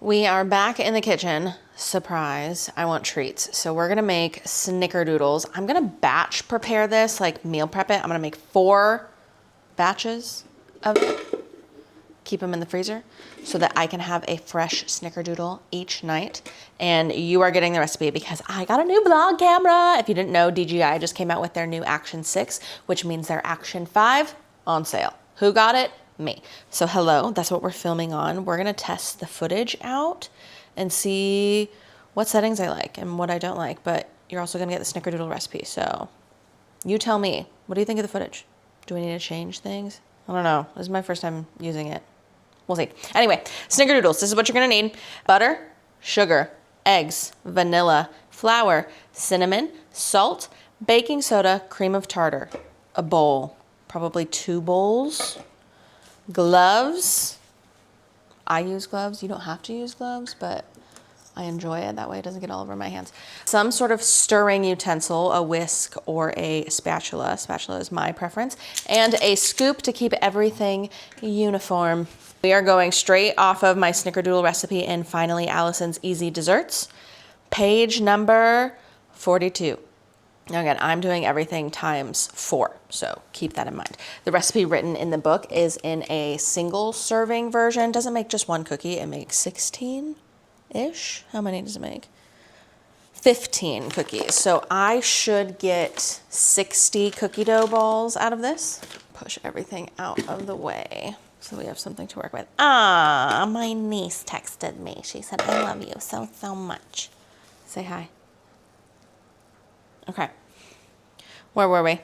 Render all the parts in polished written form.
We are back in the kitchen. Surprise, I want treats. So we're gonna make snickerdoodles. I'm gonna batch prepare this, like meal prep it. I'm gonna make 4 batches of it. Keep them in the freezer so that I can have a fresh snickerdoodle each night. And you are getting the recipe because I got a new vlog camera. If you didn't know, DJI just came out with their new Action 6, which means their Action 5 on sale. Who got it? Me. So hello, that's what we're filming on. We're gonna test the footage out and see what settings I like and what I don't like, but you're also gonna get the snickerdoodle recipe. So you tell me, what do you think of the footage? Do we need to change things? I don't know, this is my first time using it. We'll see. Anyway, snickerdoodles, this is what you're gonna need. Butter, sugar, eggs, vanilla, flour, cinnamon, salt, baking soda, cream of tartar, a bowl, probably 2 bowls. Gloves. I use gloves. You don't have to use gloves, but I enjoy it. That way it doesn't get all over my hands. Some sort of stirring utensil, a whisk or a spatula. Spatula is my preference. And a scoop to keep everything uniform. We are going straight off of my snickerdoodle recipe in Finally Allison's Easy Desserts. Page number 42. Again, I'm doing everything times 4, so keep that in mind. The recipe written in the book is in a single serving version. Doesn't make just 1 cookie, it makes 16-ish. How many does it make? 15 cookies. So I should get 60 cookie dough balls out of this. Push everything out of the way so we have something to work with. Ah, my niece texted me. She said, I love you so, so much. Say hi. Okay. Where were we?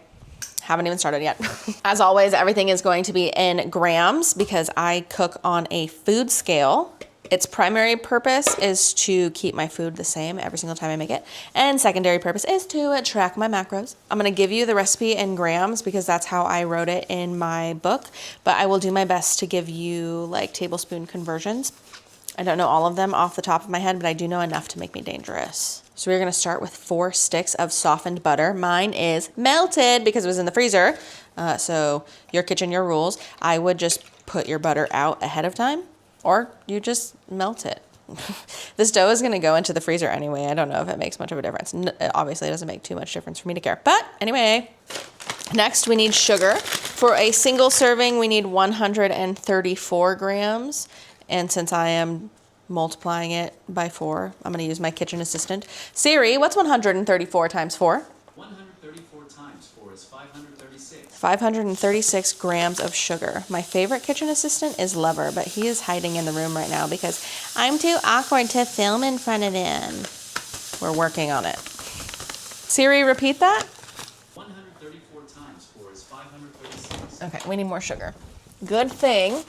Haven't even started yet. As always, everything is going to be in grams because I cook on a food scale. Its primary purpose is to keep my food the same every single time I make it. And secondary purpose is to track my macros. I'm gonna give you the recipe in grams because that's how I wrote it in my book, but I will do my best to give you like tablespoon conversions. I don't know all of them off the top of my head, but I do know enough to make me dangerous. So we're gonna start with 4 sticks of softened butter. Mine is melted because it was in the freezer. So your kitchen, your rules. I would just put your butter out ahead of time or you just melt it. This dough is gonna go into the freezer anyway. I don't know if it makes much of a difference. Obviously it doesn't make too much difference for me to care. But anyway, next we need sugar. For a single serving, we need 134 grams. And since I am multiplying it by 4, I'm going to use my kitchen assistant. Siri, what's 134 times 4? 134 times 4 is 536. 536 grams of sugar. My favorite kitchen assistant is Lover, but he is hiding in the room right now because I'm too awkward to film in front of him. We're working on it. Siri, repeat that. 134 times 4 is 536. Okay, we need more sugar. Good thing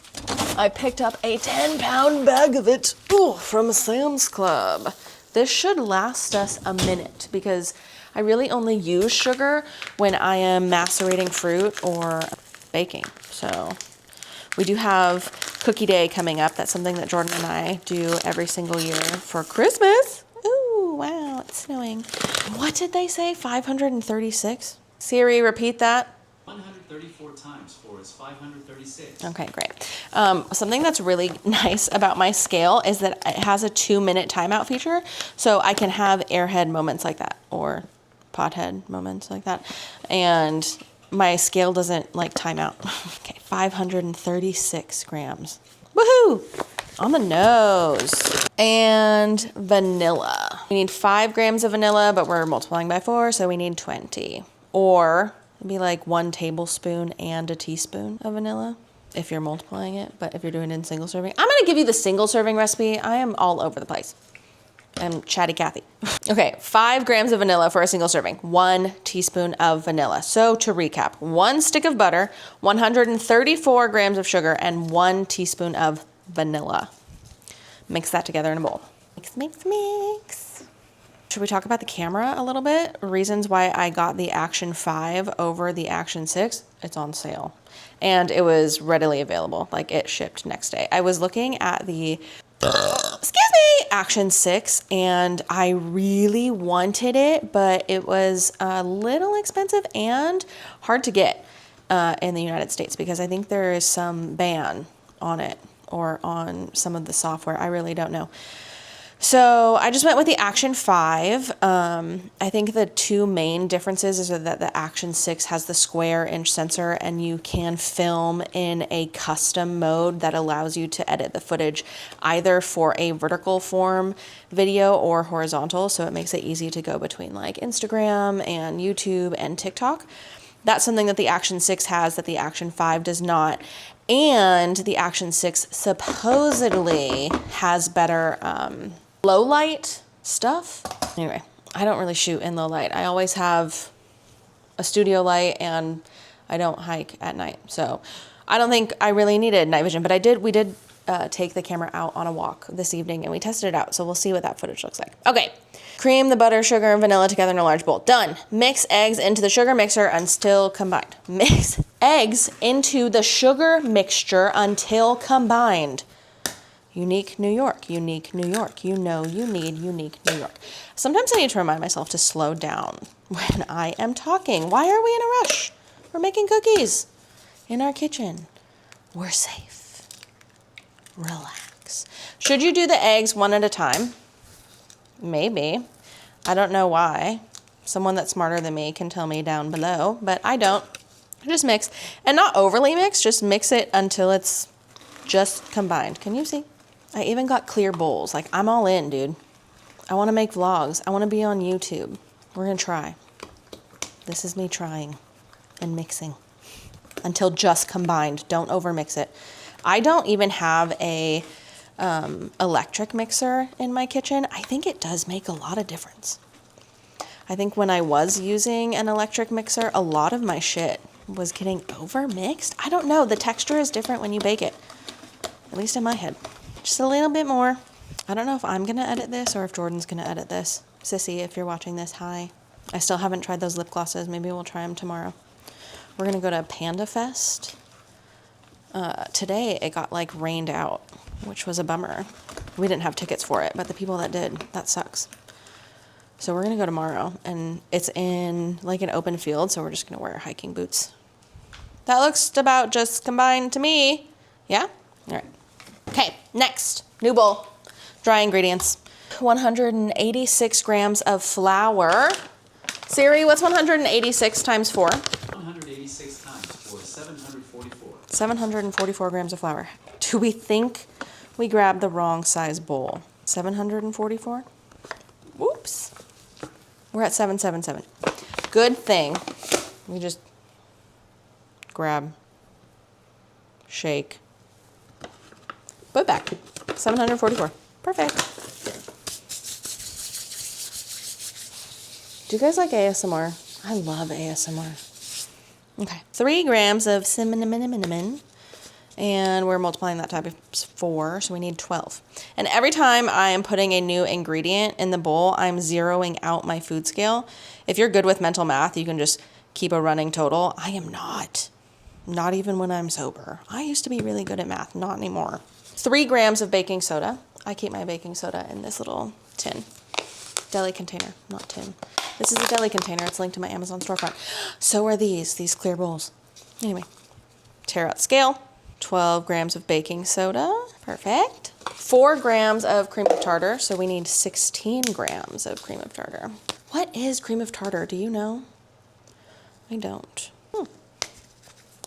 I picked up a 10-pound bag of it from Sam's Club. This should last us a minute because I really only use sugar when I am macerating fruit or baking. So we do have Cookie Day coming up. That's something that Jordan and I do every single year for Christmas. Ooh, wow, it's snowing. What did they say, 536? Siri, repeat that. 134 times 4 is 536. Okay, great. Something that's really nice about my scale is that it has a 2-minute timeout feature, so I can have airhead moments like that or pothead moments like that, and my scale doesn't like time out. Okay, 536 grams. Woohoo! On the nose. And vanilla. We need 5 grams of vanilla, but we're multiplying by 4, so we need 20. Or it'd be like 1 tablespoon and a teaspoon of vanilla if you're multiplying it, but if you're doing it in single serving. I'm gonna give you the single serving recipe. I am all over the place. I'm chatty Cathy. Okay, 5 grams of vanilla for a single serving, 1 teaspoon of vanilla. So to recap, 1 stick of butter, 134 grams of sugar, and 1 teaspoon of vanilla. Mix that together in a bowl. Mix, mix, mix. Should we talk about the camera a little bit? Reasons why I got the Action 5 over the Action 6. It's on sale. And it was readily available. Like it shipped next day. I was looking at the Action 6 and I really wanted it, but it was a little expensive and hard to get in the United States because I think there is some ban on it or on some of the software. I really don't know. So I just went with the Action 5. I think the two main differences is that the Action 6 has the square inch sensor, and you can film in a custom mode that allows you to edit the footage either for a vertical form video or horizontal. So it makes it easy to go between like Instagram and YouTube and TikTok. That's something that the Action 6 has that the Action 5 does not. And the Action 6 supposedly has better low light stuff. Anyway, I don't really shoot in low light. I always have a studio light, and I don't hike at night. So I don't think I really needed night vision, but we did take the camera out on a walk this evening and we tested it out. So we'll see what that footage looks like. Okay. Cream the butter, sugar, and vanilla together in a large bowl. Done. Mix eggs into the sugar mixer until combined. Mix eggs into the sugar mixture until combined. Unique New York, unique New York. You know you need unique New York. Sometimes I need to remind myself to slow down when I am talking. Why are we in a rush? We're making cookies in our kitchen. We're safe. Relax. Should you do the eggs one at a time? Maybe. I don't know why. Someone that's smarter than me can tell me down below, but I don't. Just mix. And not overly mix, just mix it until it's just combined. Can you see? I even got clear bowls. Like, I'm all in, dude. I want to make vlogs. I want to be on YouTube. We're going to try. This is me trying and mixing until just combined. Don't overmix it. I don't even have a electric mixer in my kitchen. I think it does make a lot of difference. I think when I was using an electric mixer, a lot of my shit was getting overmixed. I don't know. The texture is different when you bake it. At least in my head. Just a little bit more. I don't know if I'm going to edit this or if Jordan's going to edit this. Sissy, if you're watching this, hi. I still haven't tried those lip glosses. Maybe we'll try them tomorrow. We're going to go to Panda Fest. Today it got like rained out, which was a bummer. We didn't have tickets for it, but the people that did, that sucks. So we're going to go tomorrow, and it's in like an open field, so we're just going to wear hiking boots. That looks about just combined to me. Yeah? All right. Okay, next, new bowl. Dry ingredients. 186 grams of flour. Siri, what's 186 times 4? 186 times 4 is 744. 744 grams of flour. Do we think we grabbed the wrong size bowl? 744? Whoops. We're at 777. Good thing we just grab, shake, put back. 744. Perfect. Do you guys like ASMR? I love ASMR. Okay. 3 grams of cinnamon. And we're multiplying that times 4, so we need 12. And every time I am putting a new ingredient in the bowl, I'm zeroing out my food scale. If you're good with mental math, you can just keep a running total. I am not. Not even when I'm sober. I used to be really good at math, not anymore. 3 grams of baking soda. I keep my baking soda in this little tin. Deli container, not tin. This is a deli container. It's linked to my Amazon storefront. So are these clear bowls. Anyway, tear out scale. 12 grams of baking soda. Perfect. 4 grams of cream of tartar. So we need 16 grams of cream of tartar. What is cream of tartar? Do you know? I don't. I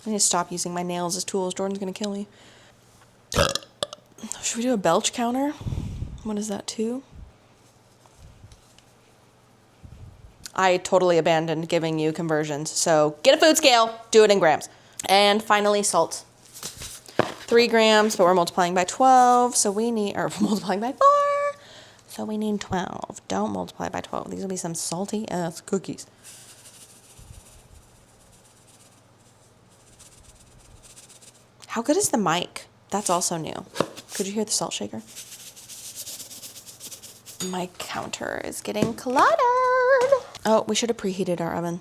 need to stop using my nails as tools. Jordan's going to kill me. Should we do a belch counter? What is that, 2? I totally abandoned giving you conversions. So get a food scale. Do it in grams. And finally, salt. 3 grams, but we're multiplying by 12, so we need, or multiplying by 4, so we need 12. Don't multiply by 12. These will be some salty ass cookies. How good is the mic? That's also new. Could you hear the salt shaker? My counter is getting cluttered. Oh, we should have preheated our oven.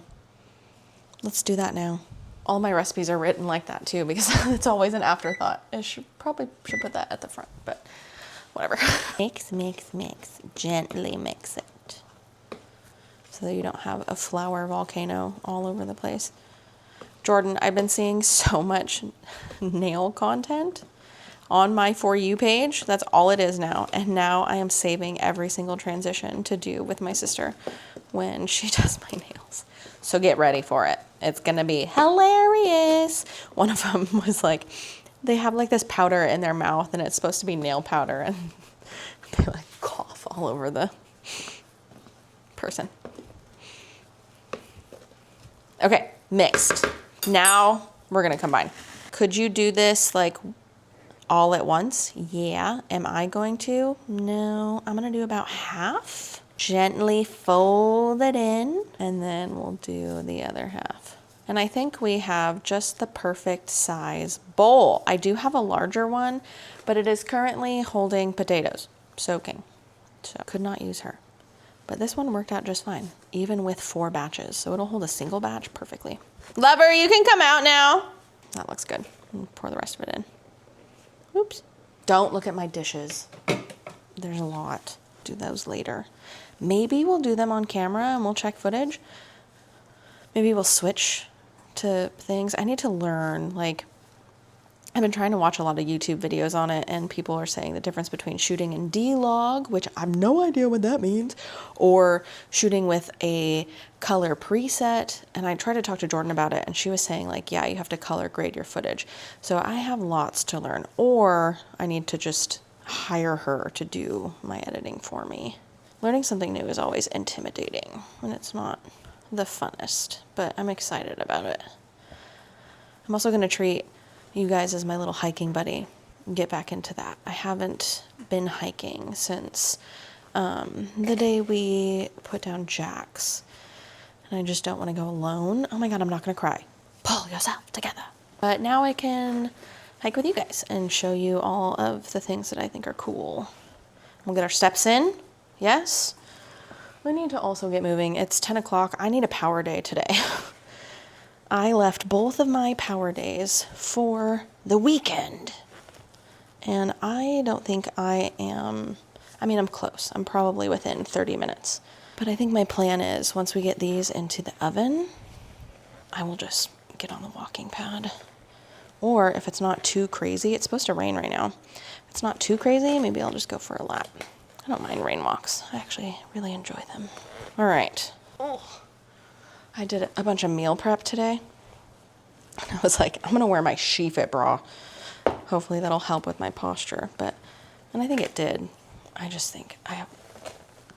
Let's do that now. All my recipes are written like that too, because it's always an afterthought. I probably should put that at the front, but whatever. Mix, mix, mix. Gently mix it. So that you don't have a flour volcano all over the place. Jordan, I've been seeing so much nail content. on my For You page. That's all it is now. And now I am saving every single transition to do with my sister when she does my nails. So get ready for it. It's gonna be hilarious. One of them was like, they have like this powder in their mouth and it's supposed to be nail powder, and they like cough all over the person. Okay, mixed. Now we're gonna combine. Could you do this like all at once? Yeah. Am I going to? No, I'm gonna do about half. Gently fold it in, and then we'll do the other half. And I think we have just the perfect size bowl. I do have a larger one, but it is currently holding potatoes, soaking. So could not use her. But this one worked out just fine, even with 4 batches. So it'll hold a single batch perfectly. Lover, you can come out now. That looks good. I'll pour the rest of it in. Oops. Don't look at my dishes. There's a lot. Do those later. Maybe we'll do them on camera and we'll check footage. Maybe we'll switch to things. I need to learn, like, I've been trying to watch a lot of YouTube videos on it, and people are saying the difference between shooting in D-Log, which I have no idea what that means, or shooting with a color preset. And I tried to talk to Jordan about it, and she was saying, like, yeah, you have to color grade your footage. So I have lots to learn, or I need to just hire her to do my editing for me. Learning something new is always intimidating, and it's not the funnest, but I'm excited about it. I'm also going to treat you guys as my little hiking buddy. Get back into that. I haven't been hiking since the day we put down Jack's, and I just don't want to go alone. Oh my God, I'm not going to cry. Pull yourself together. But now I can hike with you guys and show you all of the things that I think are cool. We'll get our steps in. Yes. We need to also get moving. It's 10 o'clock. I need a power day today. I left both of my power days for the weekend. And I don't think I am, I mean, I'm close. I'm probably within 30 minutes. But I think my plan is once we get these into the oven, I will just get on the walking pad. Or if it's not too crazy, it's supposed to rain right now. If it's not too crazy, maybe I'll just go for a lap. I don't mind rain walks. I actually really enjoy them. All right. Oh, I did a bunch of meal prep today. And I was like, I'm gonna wear my she-fit bra. Hopefully that'll help with my posture. And I think it did. I just think I have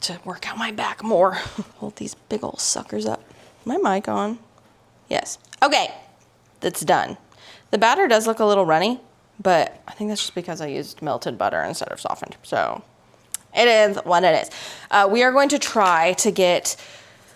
to work out my back more. Hold these big old suckers up. My mic on? Yes. Okay, that's done. The batter does look a little runny, but I think that's just because I used melted butter instead of softened. So it is what it is. We are going to try to get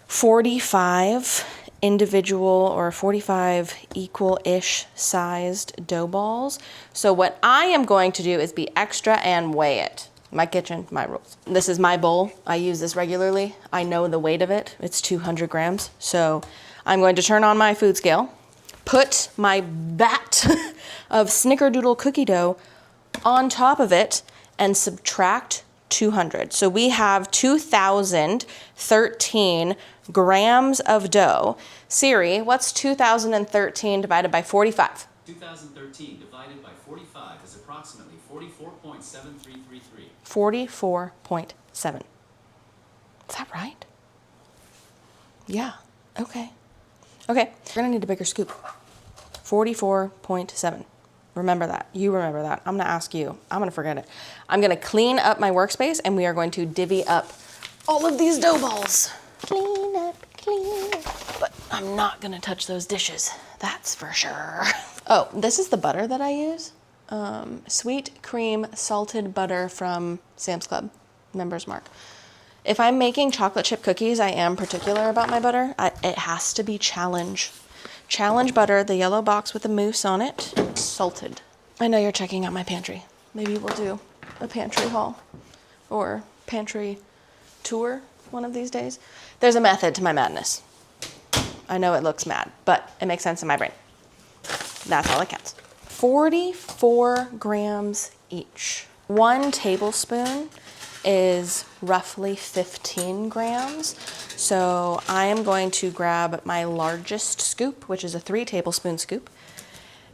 45 individual or 45 equal-ish sized dough balls. So what I am going to do is be extra and weigh it. My kitchen, my rules. This is my bowl. I use this regularly. I know the weight of it. It's 200 grams. So I'm going to turn on my food scale, put my vat of Snickerdoodle cookie dough on top of it, and subtract 200. So we have 2,013 grams of dough. Siri, what's 2013 divided by 45? 2013 divided by 45 is approximately 44.7333. 44.7. Is that right? Yeah. Okay. Okay. We're gonna need a bigger scoop. 44.7. Remember that. You remember that. I'm gonna ask you. I'm gonna forget it. I'm gonna clean up my workspace, and we are going to divvy up all of these dough balls. Clean up, clean up. But I'm not gonna touch those dishes. That's for sure. Oh, this is the butter that I use. Sweet cream salted butter from Sam's Club. Members Mark. If I'm making chocolate chip cookies, I am particular about my butter. It has to be Challenge. Challenge butter, the yellow box with the mousse on it, salted. I know you're checking out my pantry. Maybe we'll do a pantry haul or pantry tour one of these days. There's a method to my madness. I know it looks mad, but it makes sense in my brain. That's all that counts. 44 grams each. 1 tablespoon is roughly 15 grams. So I am going to grab my largest scoop, which is a 3 tablespoon scoop,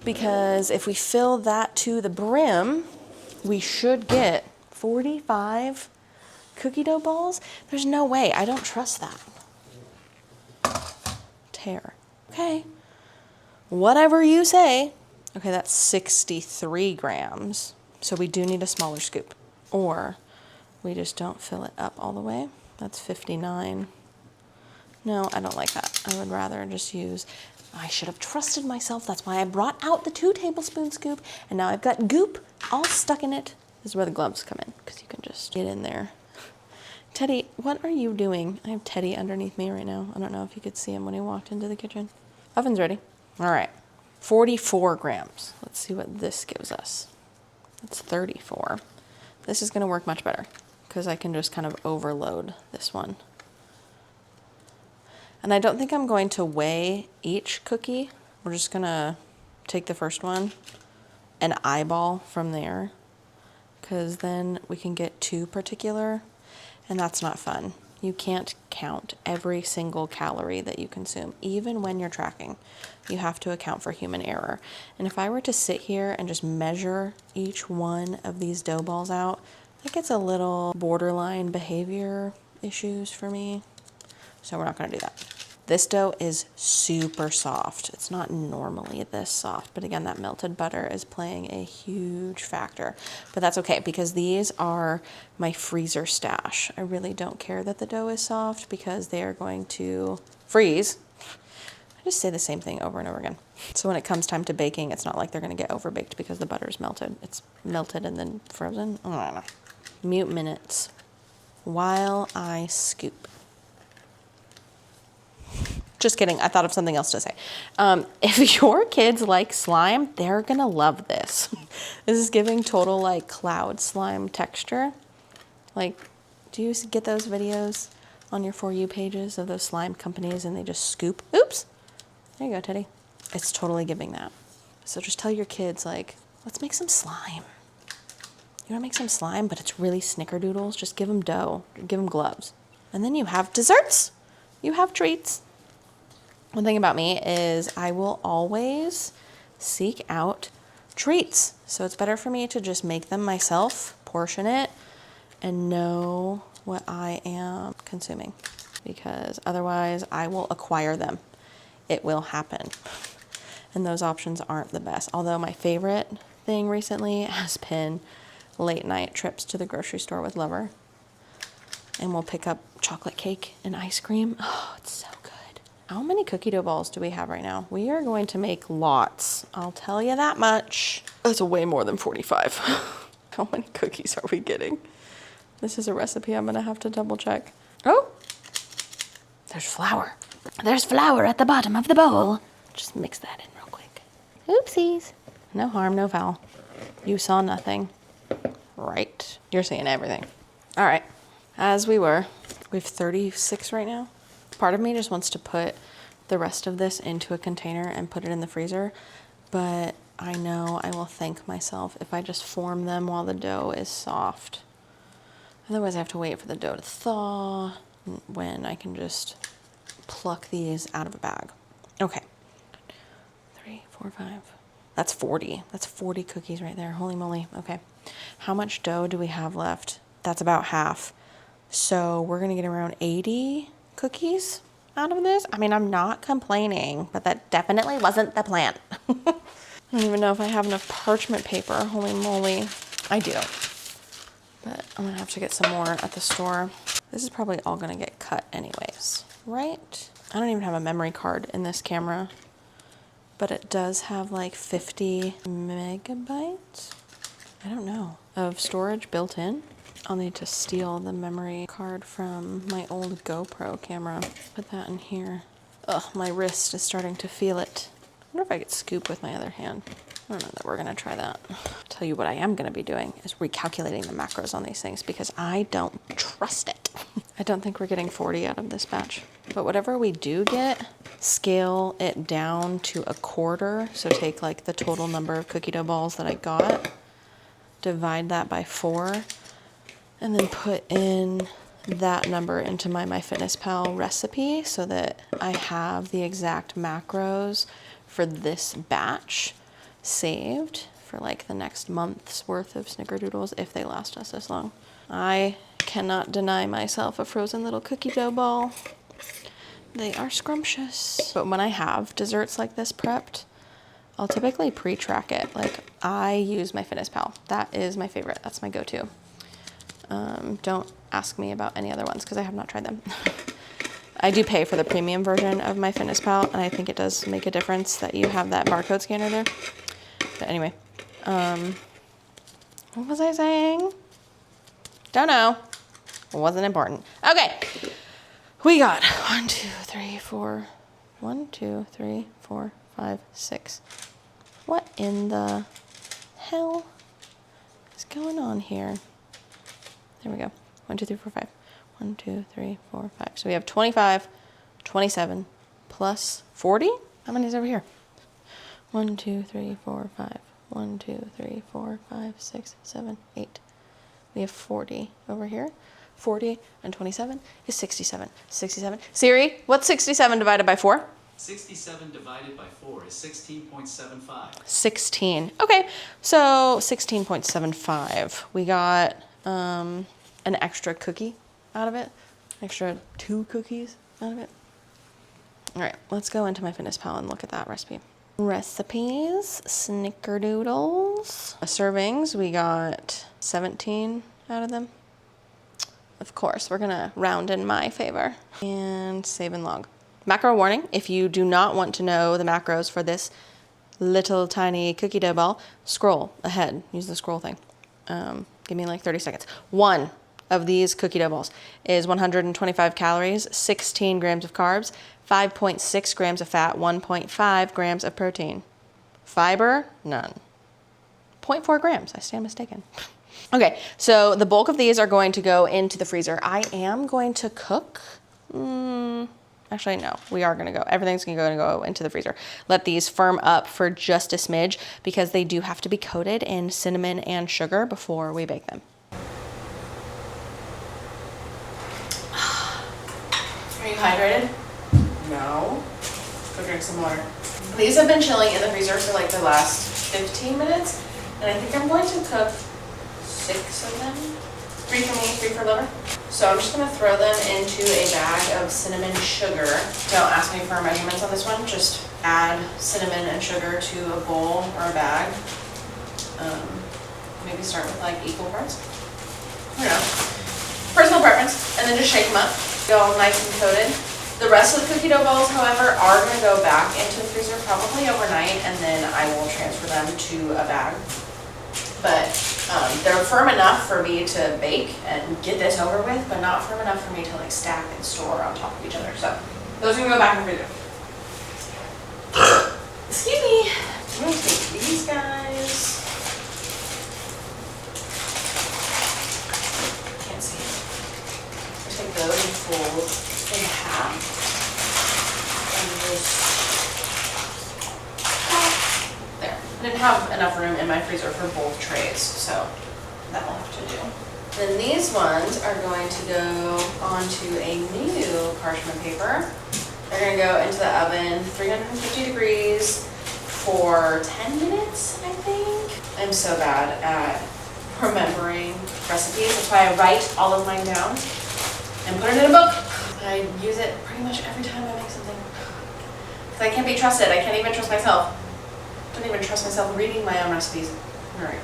because if we fill that to the brim, we should get 45 cookie dough balls. There's no way. I don't trust that. Tear. Okay. Whatever you say. Okay, that's 63 grams. So we do need a smaller scoop. Or we just don't fill it up all the way. That's 59. No, I don't like that. I would rather just use, I should have trusted myself. That's why I brought out the 2 tablespoon scoop. And now I've got goop all stuck in it. This is where the gloves come in, because you can just get in there. Teddy, what are you doing? I have Teddy underneath me right now. I don't know if you could see him when he walked into the kitchen. Oven's ready. All right, 44 grams. Let's see what this gives us. That's 34. This is gonna work much better because I can just kind of overload this one. And I don't think I'm going to weigh each cookie. We're just gonna take the first one and eyeball from there, because then we can get too particular, and that's not fun. You can't count every single calorie that you consume, even when you're tracking. You have to account for human error. And if I were to sit here and just measure each one of these dough balls out, it gets a little borderline behavior issues for me. So we're not gonna do that. This dough is super soft. It's not normally this soft, but again, that melted butter is playing a huge factor. But that's okay, because these are my freezer stash. I really don't care that the dough is soft, because they are going to freeze. I just say the same thing over and over again. So when it comes time to baking, it's not like they're gonna get overbaked because the butter is melted. It's melted and then frozen. I don't know. Mute minutes while I scoop. Just kidding, I thought of something else to say. If your kids like slime, they're gonna love this. This is giving total like cloud slime texture. Like, do you get those videos on your For You pages of those slime companies and they just scoop? Oops, there you go, Teddy. It's totally giving that. So just tell your kids, like, let's make some slime. You wanna make some slime, but it's really snickerdoodles? Just give them dough, give them gloves. And then you have desserts, you have treats. One thing about me is I will always seek out treats. So it's better for me to just make them myself, portion it, and know what I am consuming, because otherwise I will acquire them. It will happen. And those options aren't the best. Although my favorite thing recently has been late night trips to the grocery store with Lover. And we'll pick up chocolate cake and ice cream. Oh, it's so good. How many cookie dough balls do we have right now? We are going to make lots. I'll tell you that much. That's way more than 45. How many cookies are we getting? This is a recipe I'm gonna have to double check. Oh, there's flour. There's flour at the bottom of the bowl. Just mix that in real quick. Oopsies. No harm, no foul. You saw nothing. Right. You're seeing everything. All right, as we were, we have 36 right now. Part of me just wants to put the rest of this into a container and put it in the freezer, but I know I will thank myself if I just form them while the dough is soft. Otherwise I have to wait for the dough to thaw, when I can just pluck these out of a bag. Okay, 3, 4, 5. That's 40. That's 40 cookies right there. Holy moly. Okay, how much dough do we have left? That's about half. So we're gonna get around 80 cookies out of this. I mean, I'm not complaining, but that definitely wasn't the plan. I don't even know if I have enough parchment paper. Holy moly. I do. But I'm gonna have to get some more at the store. This is probably all gonna get cut anyways, right? I don't even have a memory card in this camera, but it does have like 50 megabytes. I don't know, of storage built in. I'll need to steal the memory card from my old GoPro camera. Put that in here. Ugh, my wrist is starting to feel it. I wonder if I could scoop with my other hand. I don't know that we're gonna try that. Tell you what I am gonna be doing is recalculating the macros on these things, because I don't trust it. I don't think we're getting 40 out of this batch. But whatever we do get, scale it down to a quarter. So take like the total number of cookie dough balls that I got, divide that by 4, and then put in that number into my MyFitnessPal recipe so that I have the exact macros for this batch. saved for like the next month's worth of snickerdoodles if they last us this long. I cannot deny myself a frozen little cookie dough ball. They are scrumptious. But when I have desserts like this prepped, I'll typically pre-track it. Like I use MyFitnessPal. That is my favorite. That's my go-to. Don't ask me about any other ones because I have not tried them. I do pay for the premium version of MyFitnessPal, and I think it does make a difference that you have that barcode scanner there. But anyway, what was I saying? Don't know. It wasn't important. Okay. We got 1, 2, 3, 4. 1, 2, 3, 4, 5, 6. What in the hell is going on here? There we go. 1, 2, 3, 4, 5. 1, 2, 3, 4, 5. So we have 25, 27 plus 40. How many is over here? 1, 2, 3, 4, 5. 1, 2, 3, 4, 5, 6, 7, 8. We have 40 over here. 40 and 27 is 67. 67. Siri, what's 67 divided by 4? 67 divided by 4 is 16.75. 16. Okay, so 16.75. We got an extra cookie out of it. Extra 2 cookies out of it. All right, let's go into MyFitnessPal and look at that recipe. Recipes, snickerdoodles. Servings, we got 17 out of them. Of course, we're gonna round in my favor and save and log. Macro warning, if you do not want to know the macros for this little tiny cookie dough ball, scroll ahead, use the scroll thing. Give me like 30 seconds. One of these cookie dough balls is 125 calories, 16 grams of carbs, 5.6 grams of fat, 1.5 grams of protein. Fiber, none. 0.4 grams, I stand mistaken. Okay, so the bulk of these are going to go into the freezer. I am going to cook. Actually, no, we are gonna go. Everything's gonna go into the freezer. Let these firm up for just a smidge because they do have to be coated in cinnamon and sugar before we bake them. Are you hydrated? No. Go drink some water. These have been chilling in the freezer for like the last 15 minutes, and I think I'm going to cook 6 of them. 3 for me, 3 for liver. So I'm just gonna throw them into a bag of cinnamon sugar. Don't ask me for measurements on this one, just add cinnamon and sugar to a bowl or a bag. Maybe start with like equal parts. I don't know. Personal preference, and then just shake them up. Go all nice and coated. The rest of the cookie dough balls, however, are gonna go back into the freezer probably overnight, and then I will transfer them to a bag. But they're firm enough for me to bake and get this over with, but not firm enough for me to like stack and store on top of each other. So those are gonna go back in the freezer. Excuse me. I'm gonna take these guys. Can't see. I'll take those and fold in half. And just there. I didn't have enough room in my freezer for both trays, so that will have to do. Then these ones are going to go onto a new parchment paper. They're going to go into the oven, 350 degrees for 10 minutes, I think. I'm so bad at remembering recipes. That's why I write all of mine down and put it in a book. I use it pretty much every time I make something. Because I can't be trusted. I can't even trust myself. I don't even trust myself reading my own recipes. All right.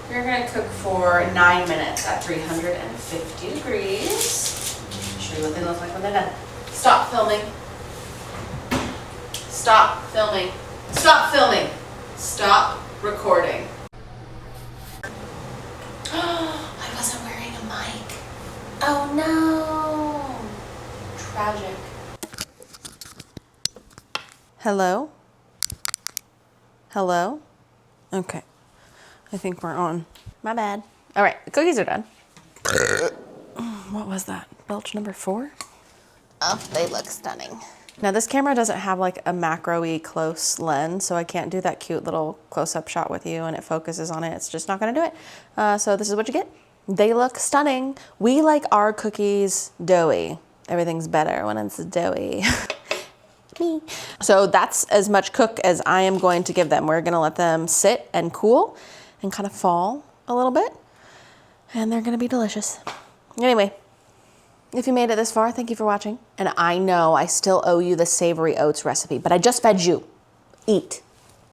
We're going to cook for 9 minutes at 350 degrees. Show you what they look like when they're done. Stop filming. Stop filming. Stop filming. Stop recording. I wasn't wearing a mic. Oh no. Tragic. Hello? Hello? Okay. I think we're on. My bad. All right, the cookies are done. What was that? Belch number 4? Oh, they look stunning. Now this camera doesn't have like a macro-y close lens, so I can't do that cute little close-up shot with you and it focuses on it. It's just not gonna do it. So this is what you get. They look stunning. We like our cookies doughy. Everything's better when it's doughy. like me. So that's as much cook as I am going to give them. We're gonna let them sit and cool and kind of fall a little bit. And they're gonna be delicious. Anyway, if you made it this far, thank you for watching. And I know I still owe you the savory oats recipe, but I just fed you. Eat.